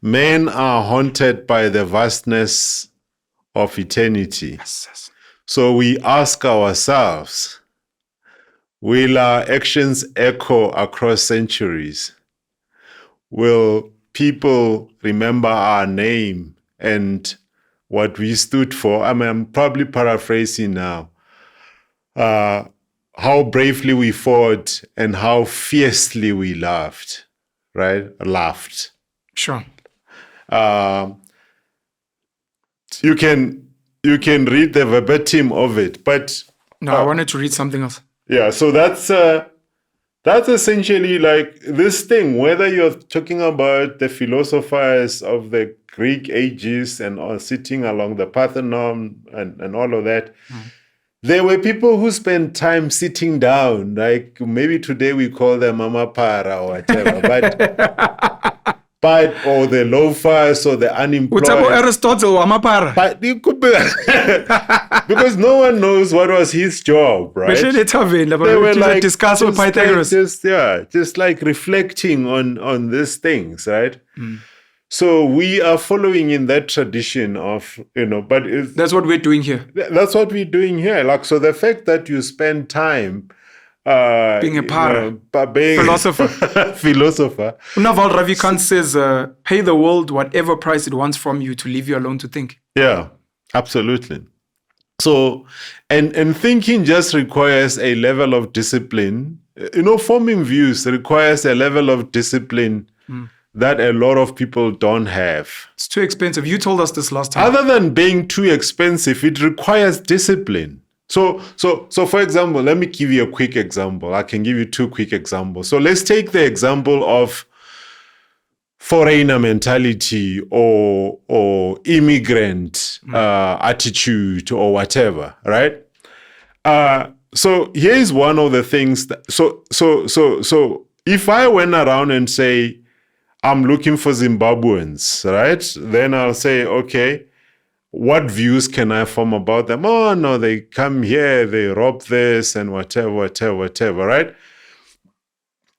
Men are haunted by the vastness of eternity. Yes. So we ask ourselves, will our actions echo across centuries? Will people remember our name and what we stood for? I mean, I'm probably paraphrasing now. How bravely we fought and how fiercely we laughed, right? Laughed. Sure. You can read the verbatim of it, but No, I wanted to read something else. yeah. So that's essentially like this thing. Whether you're talking about the philosophers of the Greek ages and sitting along the Parthenon and all of that. There were people who spent time sitting down, like maybe today we call them mama para or whatever, but or the loafers or the unemployed. Aristotle, Amapara. But you could be because no one knows what was his job, right? They were like discuss with Pythagoras. Just like reflecting on these things, right? So we are following in that tradition of, but that's what we're doing here. That's what we're doing here. Like, so the fact that you spend time being a philosopher. Naval Ravikant says, pay the world whatever price it wants from you to leave you alone to think. Yeah, absolutely. So, and thinking just requires a level of discipline. Forming views requires a level of discipline that a lot of people don't have. It's too expensive. You told us this last time. Other than being too expensive, it requires discipline. So for example, let me give you a quick example. I can give you two quick examples. So let's take the example of foreigner mentality or immigrant attitude or whatever, right? So here's one of the things that, so if I went around and say, I'm looking for Zimbabweans, right? Then I'll say, okay, what views can I form about them? Oh, no, they come here, they rob this and whatever, right?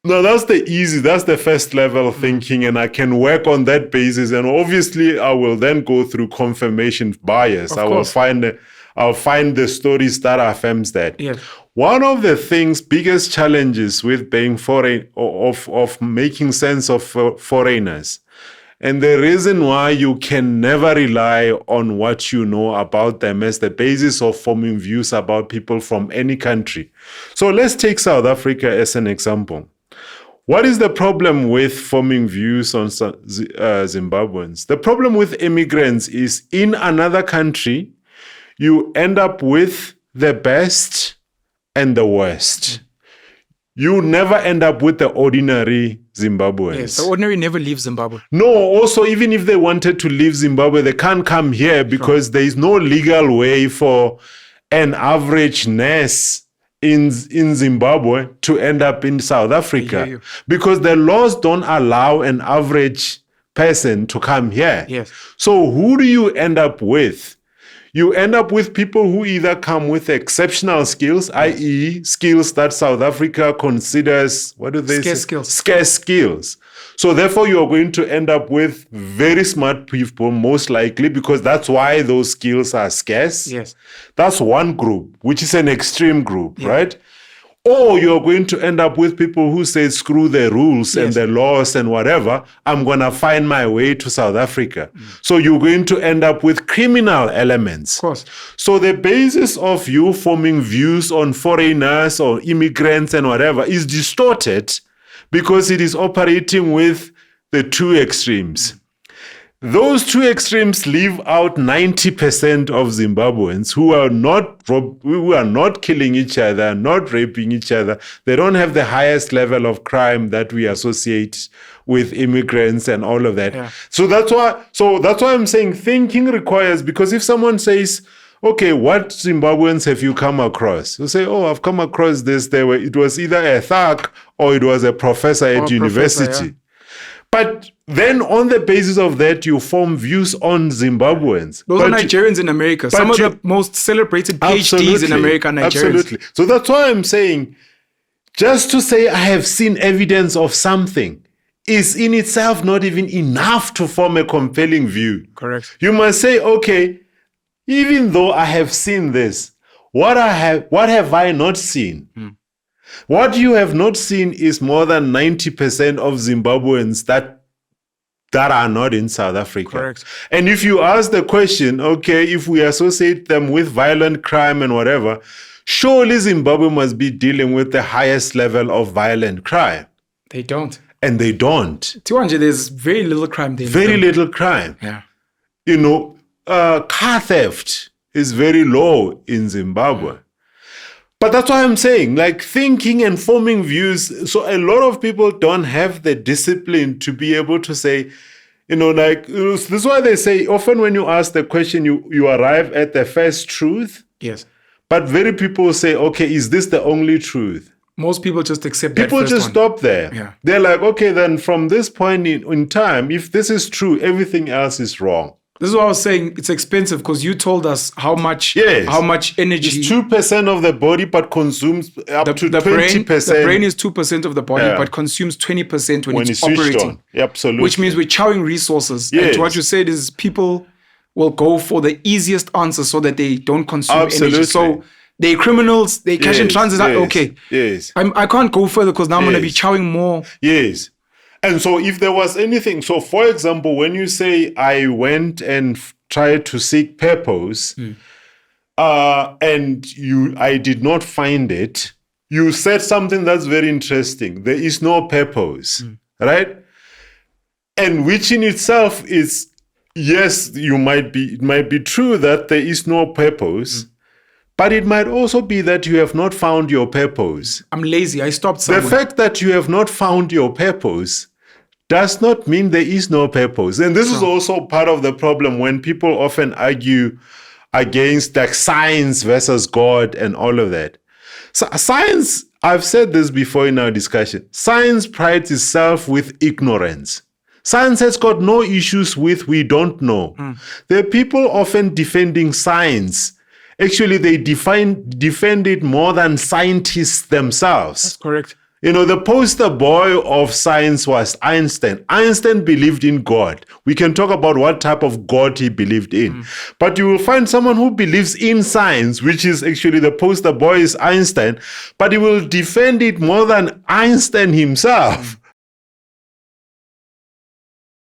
No, that's the first level thinking, and I can work on that basis. And obviously, I will then go through confirmation bias. I'll find the stories that affirms that. Yes. One of the biggest challenges with being foreign, of making sense of foreigners, and the reason why you can never rely on what you know about them as the basis of forming views about people from any country. So let's take South Africa as an example. What is the problem with forming views on Zimbabweans? The problem with immigrants is in another country, you end up with the best and the worst. You never end up with the ordinary Zimbabweans. Yes, the ordinary never leaves Zimbabwe. No, also, even if they wanted to leave Zimbabwe, they can't come here because there is no legal way for an average nurse in Zimbabwe to end up in South Africa. Because the laws don't allow an average person to come here. Yes. So who do you end up with? You end up with people who either come with exceptional skills, i.e. skills that South Africa considers, what do they say? Scarce skills. So therefore, you're going to end up with very smart people, most likely, because that's why those skills are scarce. Yes. That's one group, which is an extreme group, right? Or you're going to end up with people who say, screw the rules and the laws and whatever, I'm going to find my way to South Africa. So you're going to end up with criminal elements. Of course. So the basis of you forming views on foreigners or immigrants and whatever is distorted because it is operating with the two extremes. Those two extremes leave out 90% of Zimbabweans who are not killing each other, not raping each other. They don't have the highest level of crime that we associate with immigrants and all of that. Yeah. So that's why I'm saying thinking requires, because if someone says, okay, what Zimbabweans have you come across? You say, oh, I've come across this. It was either a thug or it was a professor at university. But then on the basis of that, you form views on Zimbabweans. Those are Nigerians in America. Some of the most celebrated PhDs in America are Nigerians. Absolutely. So that's why I'm saying, just to say I have seen evidence of something is in itself not even enough to form a compelling view. Correct. You must say, okay, even though I have seen this, what have I not seen? What you have not seen is more than 90% of Zimbabweans that are not in South Africa. Correct. And if you ask the question, okay, if we associate them with violent crime and whatever, surely Zimbabwe must be dealing with the highest level of violent crime. They don't. And they don't. Tiwanje, there's very little crime there. Very little crime. Yeah. You know, car theft is very low in Zimbabwe. But that's why I'm saying, like, thinking and forming views. So a lot of people don't have the discipline to be able to say, you know, like, this is why they say often when you ask the question, you arrive at the first truth. Yes. But very people say, okay, is this the only truth? Most people just accept people that first just one. Stop there. Yeah. They're like, okay, then from this point in time, if this is true, everything else is wrong. This is what I was saying. It's expensive because you told us how much energy. It's 2% of the body, but consumes up to 20%. The brain is 2% of the body, but consumes 20% when it's operating. Absolutely. Which means we're chowing resources. Yes. And what you said is people will go for the easiest answer so that they don't consume energy. So they're criminals, they cash in transit. Okay. Yes. I can't go further because now I'm going to be chowing more. Yes. And so if there was anything, so for example, when you say I went and tried to seek purpose and I did not find it, you said something that's very interesting. There is no purpose, right? And which in itself is, yes, it might be true that there is no purpose. But it might also be that you have not found your purpose. I'm lazy. I stopped somewhere. The fact that you have not found your purpose does not mean there is no purpose. And this is also part of the problem when people often argue against like science versus God and all of that. So science, I've said this before in our discussion, science prides itself with ignorance. Science has got no issues with we don't know. There are people often defending science. Actually, they defend it more than scientists themselves. That's correct. You know, the poster boy of science was Einstein. Einstein believed in God. We can talk about what type of God he believed in. But you will find someone who believes in science, which is actually the poster boy is Einstein, but he will defend it more than Einstein himself.